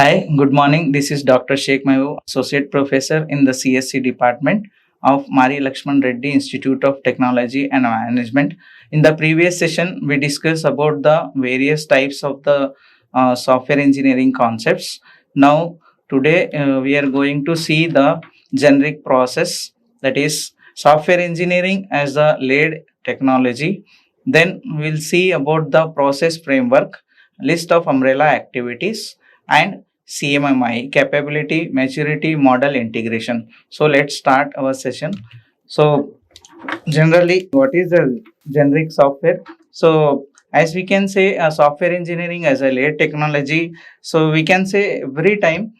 Hi, good morning. This is Dr. Shaik, Associate Professor in the CSC Department of Marri Laxman Reddy Institute of Technology and Management. In the previous session, we discussed about the various types of the software engineering concepts. Now, today we are going to see the generic process, that is software engineering as a lead technology. Then we'll see about the process framework, list of umbrella activities, and Cmmi, capability maturity model integration. So let's start our session. So generally, what is the generic software? So as we can say, software engineering as a layer technology. So we can say every time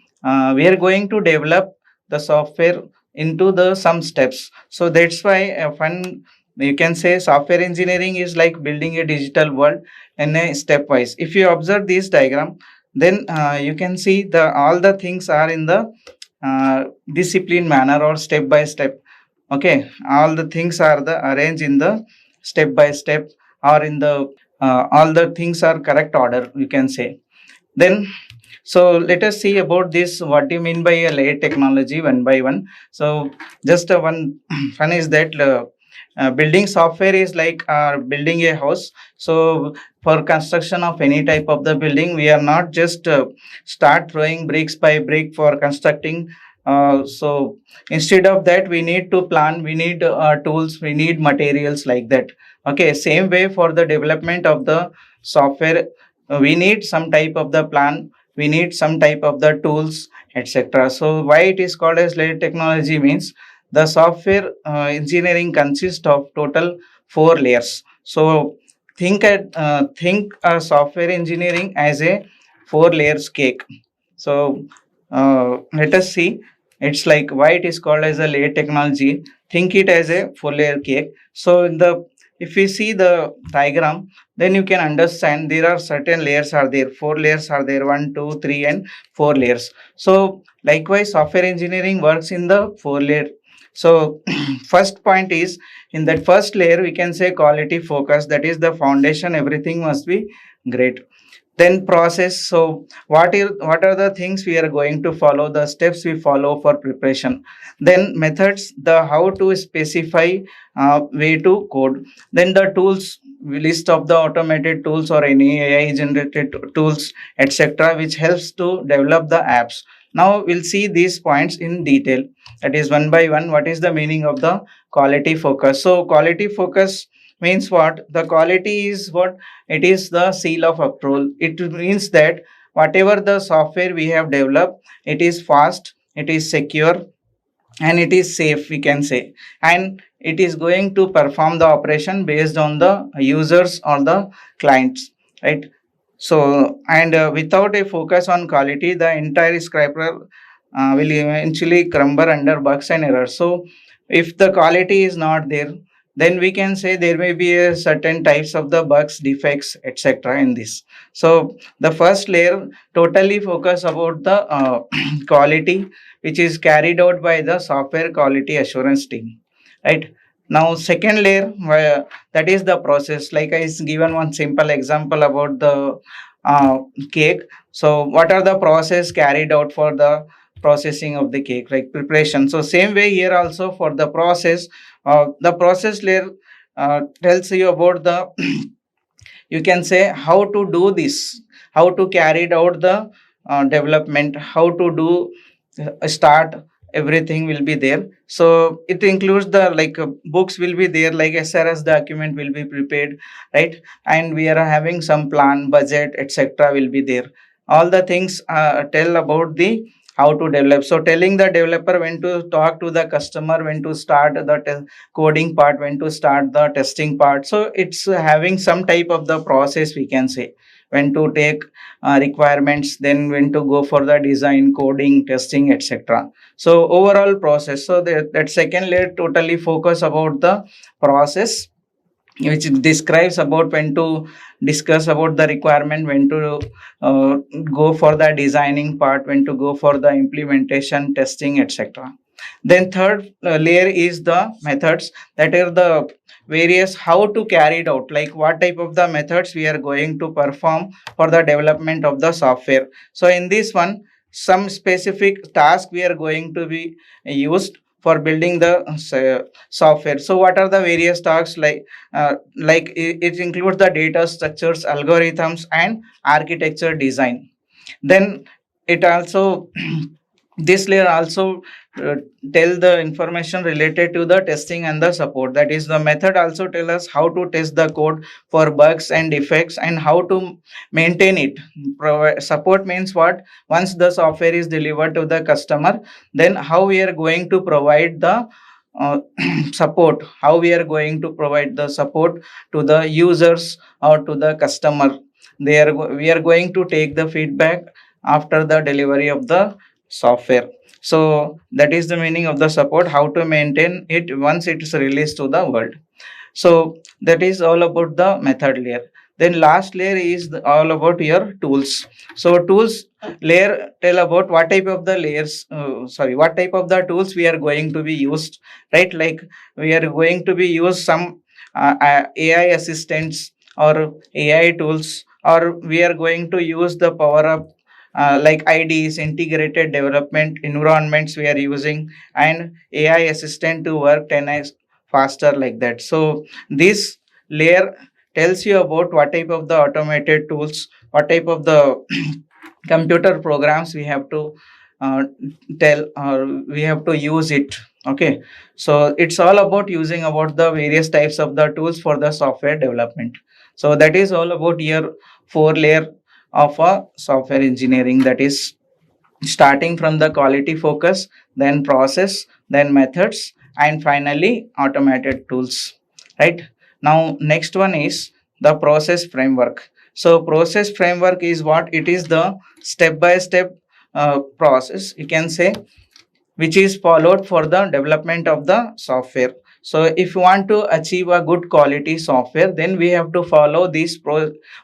we are going to develop the software into the some steps. So that's why when you can say software engineering is like building a digital world in a stepwise. If you observe this diagram, then you can see the all the things are in the discipline manner or step by step. Okay, all the things are the arranged in the step by step, or in the all the things are correct order, you can say. Then so let us see about this, what do you mean by a layer technology, one by one. So just one is that building software is like building a house. So for construction of any type of the building, we are not just start throwing bricks by brick for constructing. So instead of that, we need to plan, we need tools, we need materials like that. Okay, same way for the development of the software, we need some type of the plan, we need some type of the tools, etc. So why it is called as layer technology means the software engineering consists of total 4 layers. So think software engineering as a 4 layers cake. So let us see. It's like why it is called as a layer technology. Think it as a 4 layer cake. So in the if we see the diagram, then you can understand there are certain layers are there. 4 layers are there. 1, 2, 3, and 4 layers. So likewise, software engineering works in the 4 layer. So first point is, in that first layer we can say quality focus, that is the foundation, everything must be great. Then process. So what are the things we are going to follow, the steps we follow for preparation. Then methods, the how to specify way to code. Then the tools, list of the automated tools or any AI generated tools, etc., which helps to develop the apps. Now we'll see these points in detail, that is one by one. What is the meaning of the quality focus? So quality focus means what? The quality is what? It is the seal of approval. It means that whatever the software we have developed, it is fast, it is secure, and it is safe, we can say. And it is going to perform the operation based on the users or the clients, right? So, and without a focus on quality, the entire scraper will eventually crumble under bugs and errors. So, if the quality is not there, then we can say there may be a certain types of the bugs, defects, etc. in this. So, the first layer totally focus about the quality, which is carried out by the software quality assurance team, right? Now, second layer, that is the process. Like I given one simple example about the uh, cake. So what are the process carried out for the processing of the cake, like preparation? So same way here also for the process layer tells you about the you can say how to do this, how to carry it out the development, how to do start, everything will be there. So it includes the like books will be there, like SRS document will be prepared, right? And we are having some plan, budget, etc. will be there. All the things tell about the how to develop. So telling the developer when to talk to the customer, when to start the coding part, when to start the testing part. So it's having some type of the process, we can say, when to take requirements, then when to go for the design, coding, testing, etc. So overall process. So that second layer totally focus about the process, which describes about when to discuss about the requirement, when to uh, go for the designing part, when to go for the implementation, testing, etc. Then third layer is the methods, that are the various how to carry it out, like what type of the methods we are going to perform for the development of the software. So in this one, some specific task we are going to be used for building the software. So what are the various tasks, like it includes the data structures, algorithms, and architecture design. Then it also this layer also uh, tell the information related to the testing and the support, that is the method also tell us how to test the code for bugs and defects and how to maintain it. Support means what, once the software is delivered to the customer, then how we are going to provide the support, how we are going to provide the support to the users or to the customer. We are going to take the feedback after the delivery of the software. So that is the meaning of the support, how to maintain it once it is released to the world. So that is all about the method layer. Then last layer is all about your tools. So tools layer tell about what type of the layers, what type of the tools we are going to be used, right? Like we are going to be use some AI assistants or AI tools, or we are going to use the power up like IDs, integrated development environments we are using, and AI assistant to work 10x faster, like that. So this layer tells you about what type of the automated tools, what type of the computer programs we have to uh, tell, or we have to use it. Okay, so it's all about using about the various types of the tools for the software development. So that is all about your four layer of a software engineering, that is starting from the quality focus, then process, then methods, and finally automated tools, right? Now next one is the process framework. So process framework is what, it is the step by step process, you can say, which is followed for the development of the software. So if you want to achieve a good quality software, then we have to follow these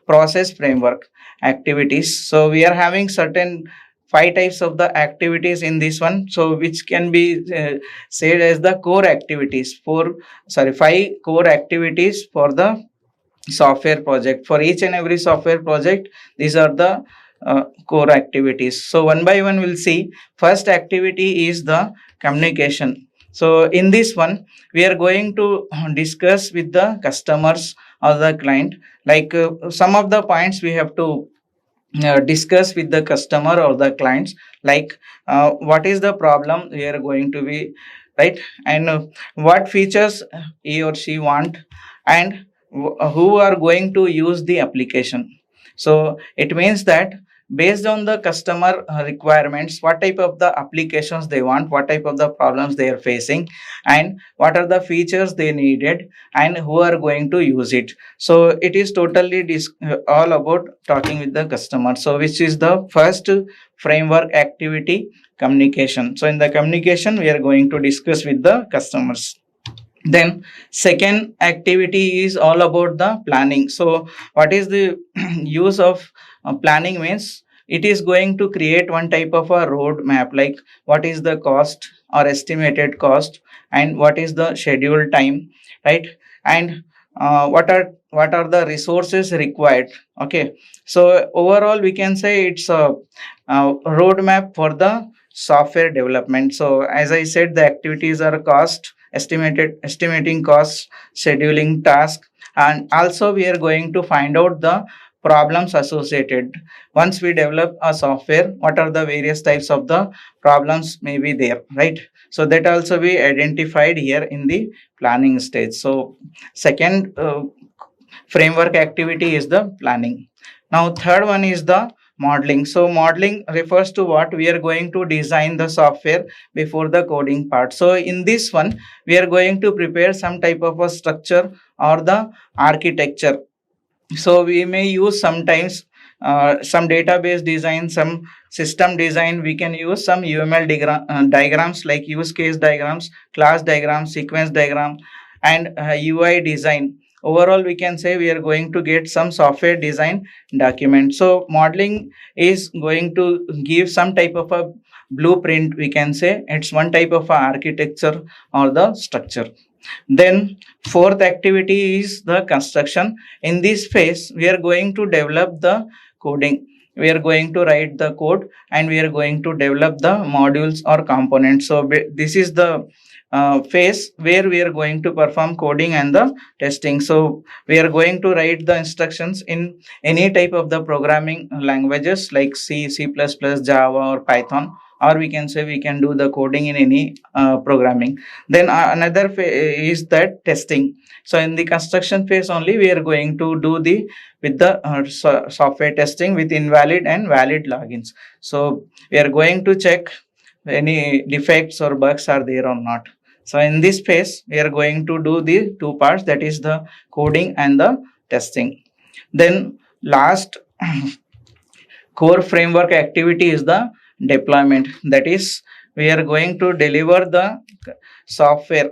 process framework activities. So we are having certain five types of the activities in this one, so which can be said as the core activities for, five core activities for the software project. For each and every software project, these are the core activities. So one by one we'll see. First activity is the communication. So in this one, we are going to discuss with the customers or the client, like some of the points we have to discuss with the customer or the clients, like what is the problem we are going to be, right? And what features he or she want, and who are going to use the application. So it means that based on the customer requirements, what type of the applications they want, what type of the problems they are facing, and what are the features they needed, and who are going to use it. So it is totally all about talking with the customer. So which is the first framework activity, communication. So in the communication, we are going to discuss with the customers. Then second activity is all about the planning. So what is the use of planning means, it is going to create one type of a road map, like what is the cost or estimated cost, and what is the scheduled time, right? And what are the resources required. Okay, so overall we can say it's a roadmap for the software development. So as I said, the activities are cost, estimating costs, scheduling task, and also we are going to find out the problems associated. Once we develop a software, what are the various types of the problems may be there, right? So that also be identified here in the planning stage. So second framework activity is the planning. Now third one is the modeling. So modeling refers to what, we are going to design the software before the coding part. So in this one, we are going to prepare some type of a structure or the architecture. So we may use sometimes some database design, some system design. We can use some UML diagrams, like use case diagrams, class diagrams, sequence diagram, and UI design. Overall we can say we are going to get some software design document. So modeling is going to give some type of a blueprint, we can say it's one type of architecture or the structure. Then fourth activity is the construction. In this phase, we are going to develop the coding. We are going to write the code and we are going to develop the modules or components. So this is the phase where we are going to perform coding and the testing. So we are going to write the instructions in any type of the programming languages like C, C++, Java or Python, or we can say we can do the coding in any programming. Then another is that testing. So in the construction phase only we are going to do the with the software testing with invalid and valid logins. So we are going to check any defects or bugs are there or not. So in this phase we are going to do the two parts, that is the coding and the testing. Then last core framework activity is the deployment. That is, we are going to deliver the software,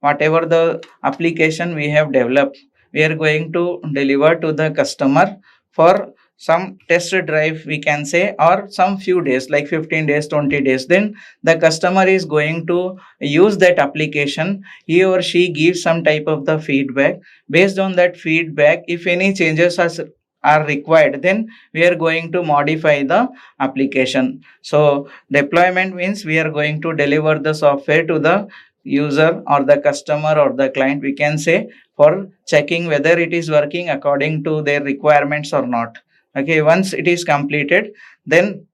whatever the application we have developed, we are going to deliver to the customer for some test drive, we can say, or some few days like 15 days, 20 days. Then the customer is going to use that application. He or she gives some type of the feedback. Based on that feedback, if any changes are required, then we are going to modify the application. So deployment means we are going to deliver the software to the user or the customer or the client, we can say, for checking whether it is working according to their requirements or not. Okay, once it is completed, then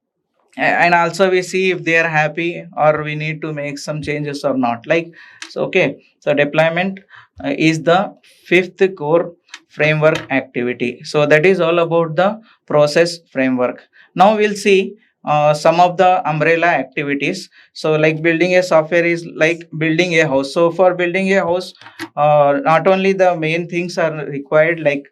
and also we see if they are happy or we need to make some changes or not, like. So okay, so deployment is the fifth core framework activity. So that is all about the process framework. Now we'll see some of the umbrella activities. So like building a software is like building a house. So for building a house, not only the main things are required, like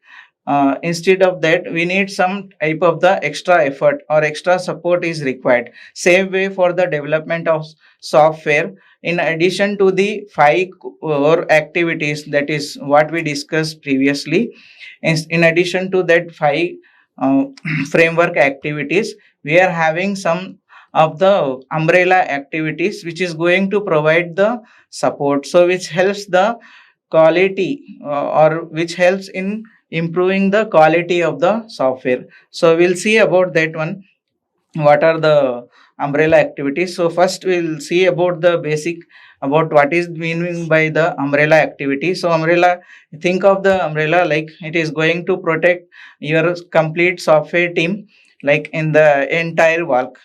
instead of that we need some type of the extra effort or extra support is required. Same way for the development of software, in addition to the five core activities, that is what we discussed previously, in addition to that five uh, framework activities, we are having some of the umbrella activities which is going to provide the support, so which helps the quality or which helps in improving the quality of the software. So we'll see about that one, what are the umbrella activities. So first we'll see about the basic, about what is meaning by the umbrella activity. So umbrella, think of the umbrella like it is going to protect your complete software team, like in the entire work,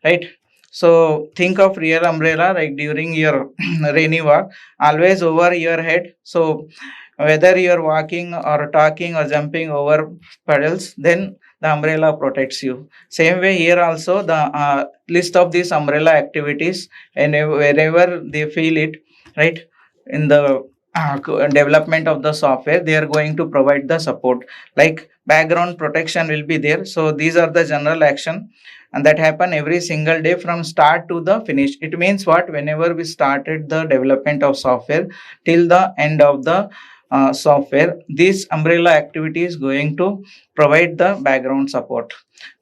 right? So think of real umbrella like during your rainy walk, always over your head. So whether you're walking or talking or jumping over puddles, then the umbrella protects you. Same way here also, the list of these umbrella activities, and wherever they feel it, right, in the development of the software, they are going to provide the support. Like background protection will be there. So these are the general action and that happen every single day from start to the finish. It means what, whenever we started the development of software till the end of the software, this umbrella activity is going to provide the background support.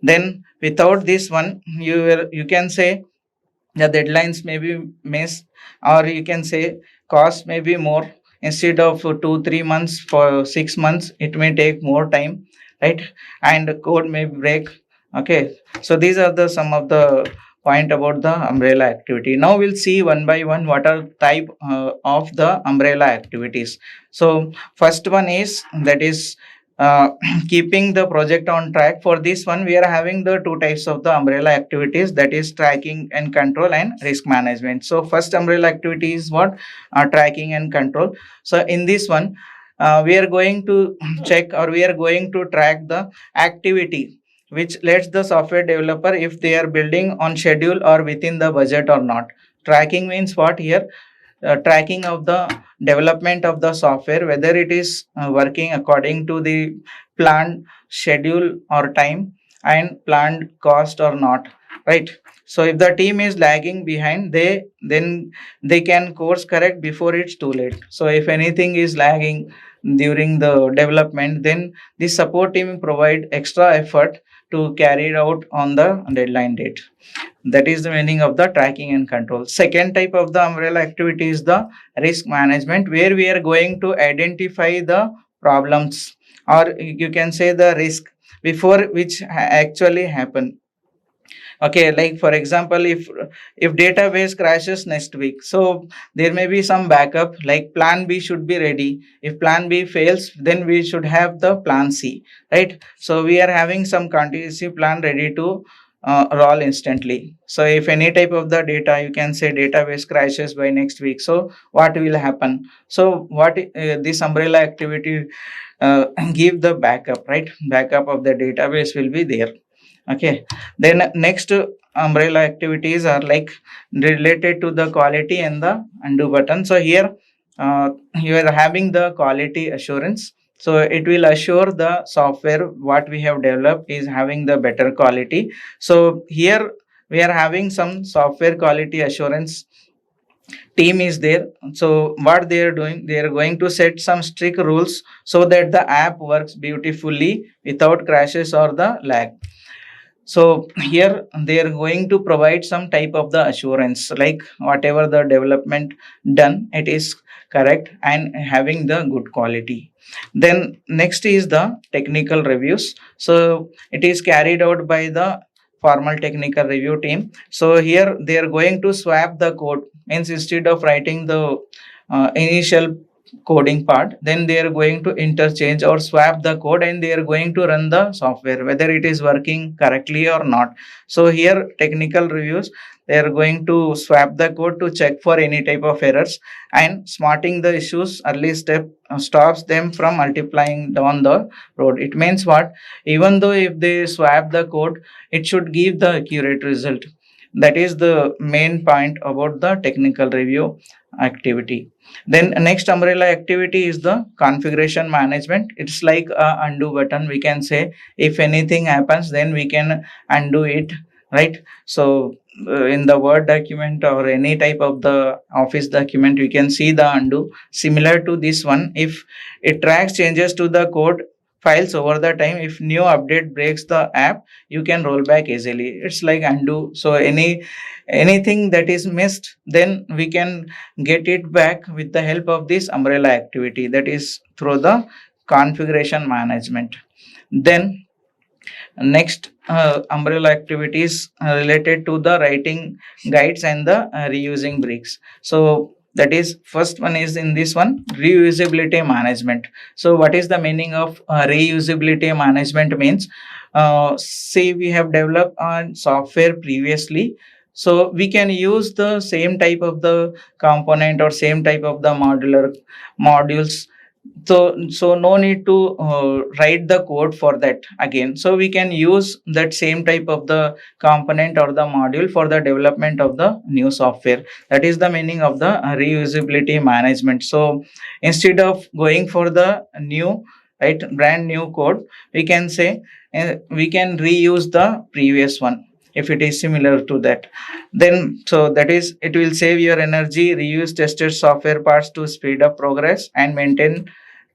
Then without this one, you can say the deadlines may be missed, or you can say cost may be more. Instead of 2 3 months, for 6 months it may take more time, right? And code may break. Okay, so these are the some of the point about the umbrella activity. Now we'll see one by one what are type of the umbrella activities. So first one is, that is uh, keeping the project on track. For this one we are having the two types of the umbrella activities, that is tracking and control and risk management. So first umbrella activity is what, tracking and control. So in this one we are going to check, or we are going to track the activity which lets the software developer if they are building on schedule or within the budget or not. Tracking means what here, tracking of the development of the software, whether it is working according to the planned schedule or time and planned cost or not, right? So if the team is lagging behind, then they can course correct before it's too late. So if anything is lagging during the development, then the support team provide extra effort to carry it out on the deadline date. That is the meaning of the tracking and control. Second type of the umbrella activity is the risk management, where we are going to identify the problems, or you can say the risk before which actually happen. Okay, like for example, if database crashes next week, so there may be some backup, like plan B should be ready. If plan B fails, then we should have the plan C, right? So we are having some contingency plan ready to roll instantly. So if any type of the data, you can say database crashes by next week, so what will happen? So what this umbrella activity give the backup, right? Backup of the database will be there. Okay, then next umbrella activities are like related to the quality and the undo button. So here you are having the quality assurance, so it will assure the software what we have developed is having the better quality. So here we are having some software quality assurance team is there. So what they are doing, they are going to set some strict rules so that the app works beautifully without crashes or the lag. So here they are going to provide some type of the assurance, like whatever the development done, it is correct and having the good quality. Then next is the technical reviews. So it is carried out by the formal technical review team. So here they are going to swap the code, means instead of writing the initial coding part, then they are going to interchange or swap the code, and they are going to run the software whether it is working correctly or not. So here technical reviews, they are going to swap the code to check for any type of errors, and smarting the issues early step stops them from multiplying down the road. It means what, even though if they swap the code, it should give the accurate result. That is the main point about the technical review activity. Then next umbrella activity is the configuration management. It's like a undo button, we can say. If anything happens, then we can undo it, right? So in the Word document or any type of the Office document, you can see the undo. Similar to this one, if it tracks changes to the code files over the time, if new update breaks the app, you can roll back easily. It's like undo. So anything that is missed, then we can get it back with the help of this umbrella activity, that is through the configuration management. Then next umbrella activities related to the writing guides and the reusing bricks. So that is first one is in this one, reusability management. So what is the meaning of reusability management means, say we have developed on software previously, so we can use the same type of the component or same type of the modular modules. So no need to write the code for that again, so we can use that same type of the component or the module for the development of the new software. That is the meaning of the reusability management. So instead of going for the new, right, brand new code, we can say we can reuse the previous one if it is similar to that. Then so that is, it will save your energy, reuse tested software parts to speed up progress and maintain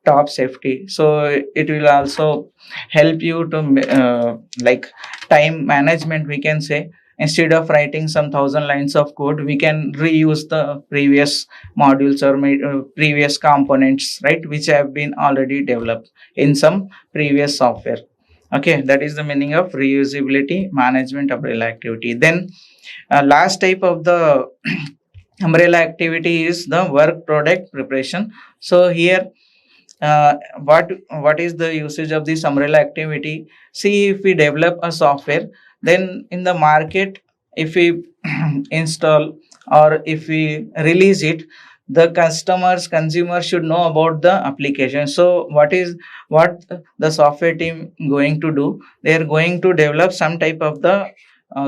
top safety. So it will also help you to like time management, we can say. Instead of writing some thousand lines of code, we can reuse the previous modules or previous components, right, which have been already developed in some previous software. Okay, that is the meaning of reusability management umbrella activity. Then last type of the umbrella activity is the work product preparation. So here uh, what what is the usage of this umbrella activity? See, if we develop a software, then in the market, if we install or if we release it, the consumers should know about the application. So what the software team going to do, they are going to develop some type of the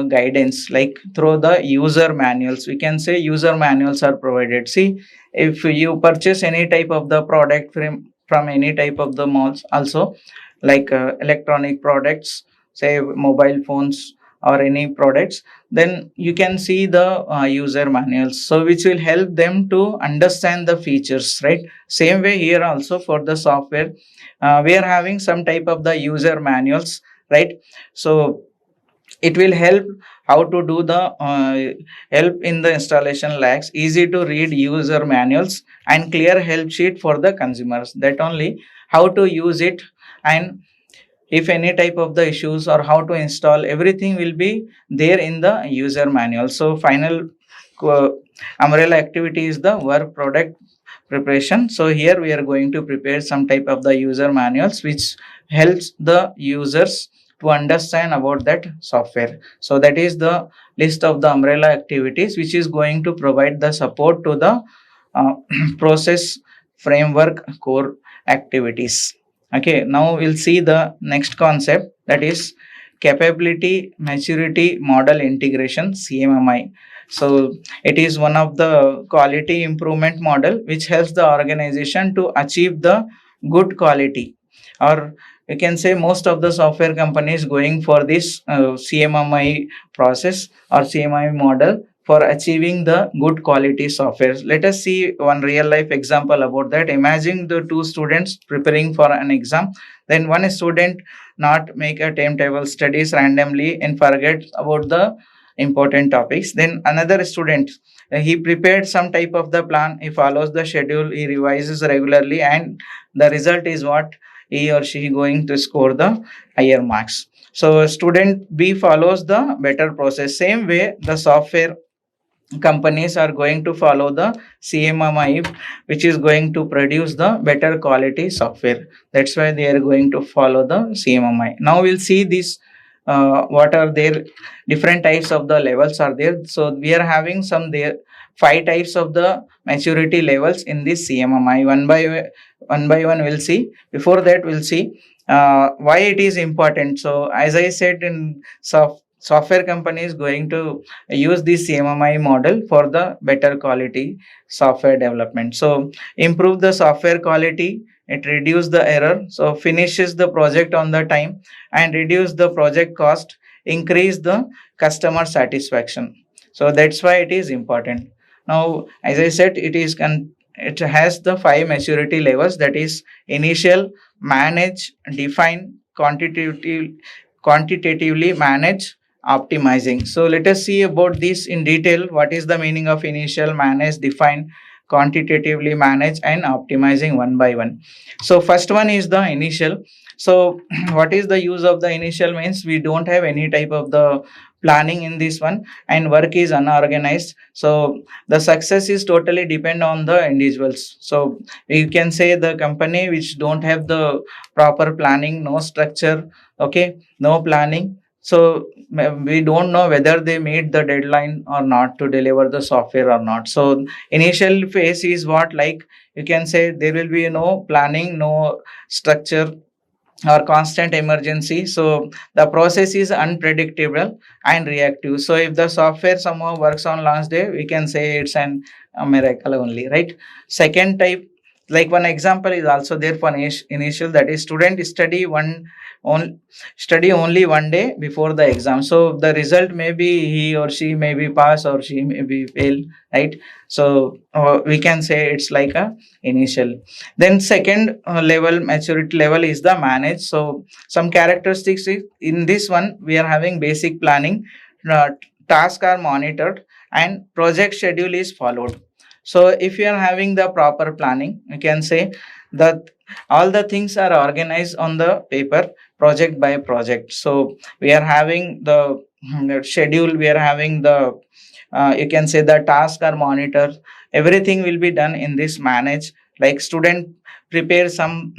guidance, like through the user manuals. We can say user manuals are provided. See, if you purchase any type of the product from any type of the malls also, like electronic products, say mobile phones or any products, then you can see the user manuals, so which will help them to understand the features, right? Same way here also for the software, we are having some type of the user manuals, right? So it will help how to do the help in the installation lags, easy to read user manuals and clear help sheet for the consumers, that only how to use it, and if any type of the issues or how to install, everything will be there in the user manual. So final uh, umbrella activity is the work product preparation. So here we are going to prepare some type of the user manuals which helps the users to understand about that software. So that is the list of the umbrella activities which is going to provide the support to the uh, process framework core activities. Okay, now we'll see the next concept, that is capability maturity model integration, CMMI. So it is one of the quality improvement model which helps the organization to achieve the good quality, or you can say most of the software companies going for this CMMI process or CMMI model for achieving the good quality software. Let us see one real life example about that. Imagine the two students preparing for an exam. Then one student not make a timetable, studies randomly and forget about the important topics. Then another student, he prepared some type of the plan, he follows the schedule, he revises regularly, and the result is what, he or she going to score the higher marks. So student B follows the better process. Same way the software companies are going to follow the CMMI, which is going to produce the better quality software. That's why they are going to follow the CMMI. Now we'll see this. What are their different types of the levels are there? So we are having some there five types of the maturity levels in this CMMI. One by one we'll see. Before that, we'll see why it is important. So as I said, in software company is going to use this CMMI model for the better quality software development. So improve the software quality, it reduce the error, so finishes the project on the time and reduce the project cost, increase the customer satisfaction. So that's why it is important. Now as I said, it has the five maturity levels, that is initial, manage, define, quantitatively manage, optimizing. So let us see about this in detail. What is the meaning of initial, manage, define, quantitatively manage and optimizing one by one. So first one is the initial. So what is the use of the initial means, we don't have any type of the planning in this one and work is unorganized. So the success is totally depend on the individuals. So you can say the company which don't have the proper planning, no structure, okay, no planning, so we don't know whether they meet the deadline or not to deliver the software or not. So initial phase is what, like you can say there will be no planning, no structure or constant emergency. So the process is unpredictable and reactive. So if the software somehow works on launch day, we can say it's a miracle only, right? Second type, like one example is also there for initial, that is student study only one day before the exam. So the result may be he or she may be pass or she may be fail, right? So we can say it's like a initial. Then second level, maturity level is the manage. So some characteristics in this one, we are having basic planning, uh, tasks are monitored and project schedule is followed. So if you are having the proper planning, you can say that all the things are organized on the paper, project by project. So we are having the schedule, we are having the you can say the task are monitored, everything will be done in this manage. Like student prepare some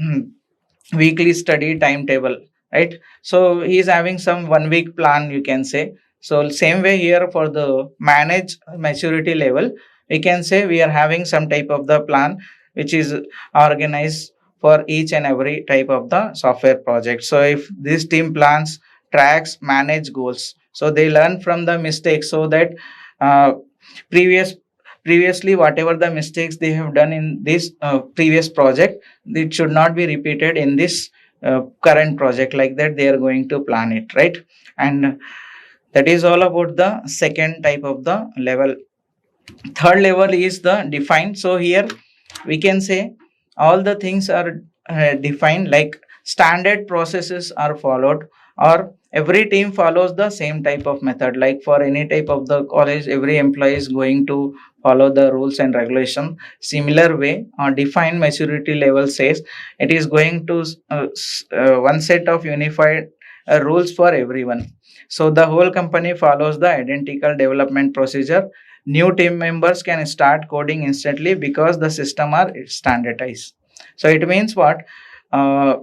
weekly study timetable, right? So he is having some 1 week plan, you can say. So same way here for the manage maturity level, we can say we are having some type of the plan which is organized for each and every type of the software project. So if this team plans, tracks, manage goals, so they learn from the mistakes, so that uh, previous previously whatever the mistakes they have done in this previous project, it should not be repeated in this current project. Like that they are going to plan it, right? And that is all about the second type of the level. Third level is the define. So here we can say all the things are defined, like standard processes are followed, or every team follows the same type of method. Like for any type of the college, every employee is going to follow the rules and regulation similar way. Defined maturity level says it is going to one set of unified rules for everyone. So the whole company follows the identical development procedure. New team members can start coding instantly because the system are standardized. So it means what? uh,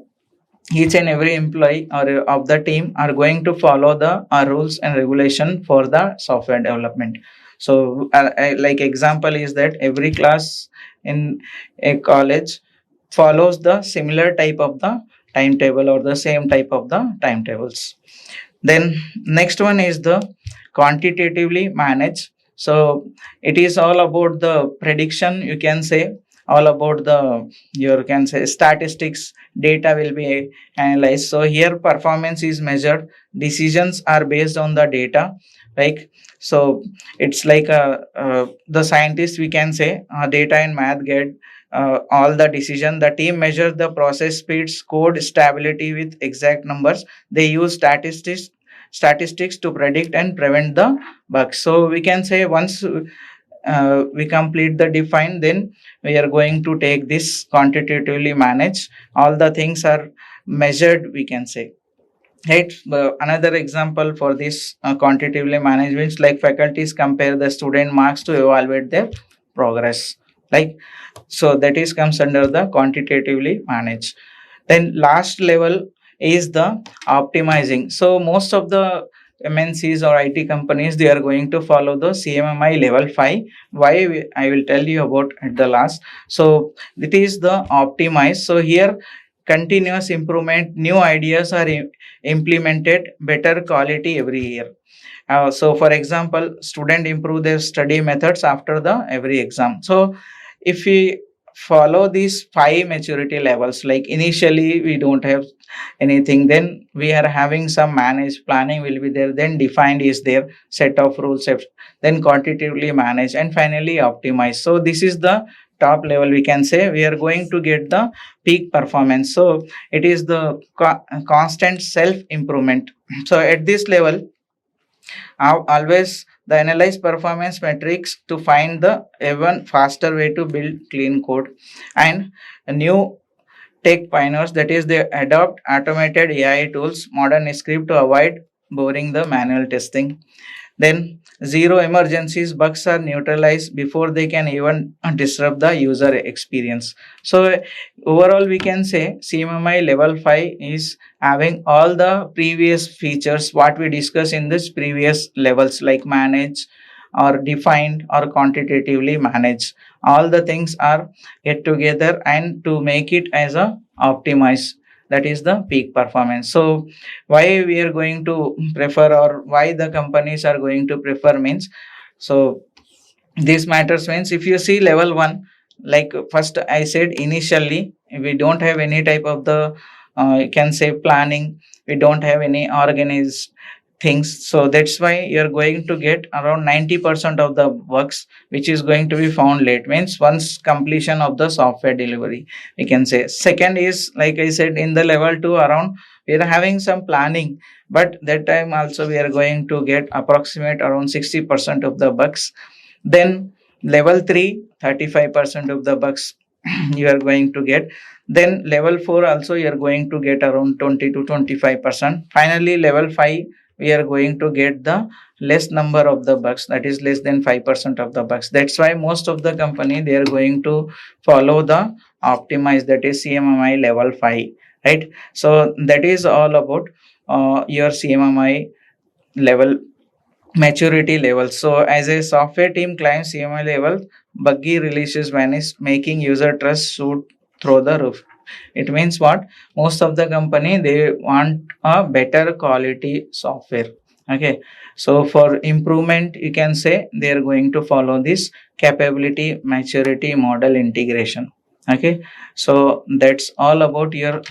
each and every employee or of the team are going to follow the rules and regulation for the software development. So like example is that every class in a college follows the similar type of the timetable or the same type of the timetables. Then next one is the quantitatively manage. So it is all about the prediction, you can say, all about the, you can say, statistics. Data will be analyzed. So here performance is measured, decisions are based on the data. Like, so it's like the scientists, we can say, data and math get all the decision. The team measures the process speeds, code stability with exact numbers. They use statistics to predict and prevent the bugs. So we can say once we complete the define, then we are going to take this quantitatively manage. All the things are measured, we can say. Right. Another example for this quantitatively management, like faculties compare the student marks to evaluate their progress. Like, so that is comes under the quantitatively manage. Then last level is the optimizing. So most of the MNCs or IT companies, they are going to follow the CMMI level 5. Why I will tell you about at the last. So it is the optimize. So here continuous improvement, new ideas are implemented, better quality every year. So for example, student improve their study methods after the every exam. So if we follow these 5 maturity levels, like initially we don't have anything, then we are having some managed, planning will be there, then defined is there, set of rules, then quantitatively manage, and finally optimize. So this is the top level, we can say. We are going to get the peak performance. So it is the constant self improvement. So at this level, always the analyze performance metrics to find the even faster way to build clean code. And a new tech pioneers, that is they adopt automated AI tools, modern script to avoid boring the manual testing. Then zero emergencies, bugs are neutralized before they can even disrupt the user experience. So overall we can say CMMI level 5 is having all the previous features what we discussed in this previous levels, like manage or defined or quantitatively manage. All the things are get together and to make it as a optimize, that is the peak performance. So why we are going to prefer, or why the companies are going to prefer means, so this matters means if you see level 1, like first I said initially we don't have any type of the you can say planning, we don't have any organized things. So that's why you're going to get around 90% of the works which is going to be found late, means once completion of the software delivery, we can say. Second is, like I said, in the level 2 around we are having some planning, but that time also we are going to get approximate around 60% of the bugs. Then level 3, 35% of the bugs you are going to get. Then level 4 also you are going to get around 20 to 25%. Finally level 5 we are going to get the less number of the bugs, that is less than 5% of the bugs. That's why most of the company they are going to follow the optimize, that is CMMI level 5, right? So that is all about your CMMI level maturity level. So as a software team climbs CMI level, buggy releases vanish, making user trust shoot through the roof. It means what? Most of the company they want a better quality software. Okay. So for improvement, you can say they are going to follow this capability maturity model integration. Okay. So that's all about your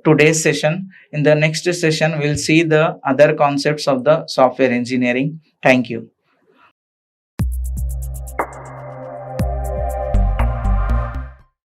today's session. In the next session, we'll see the other concepts of the software engineering. Thank you.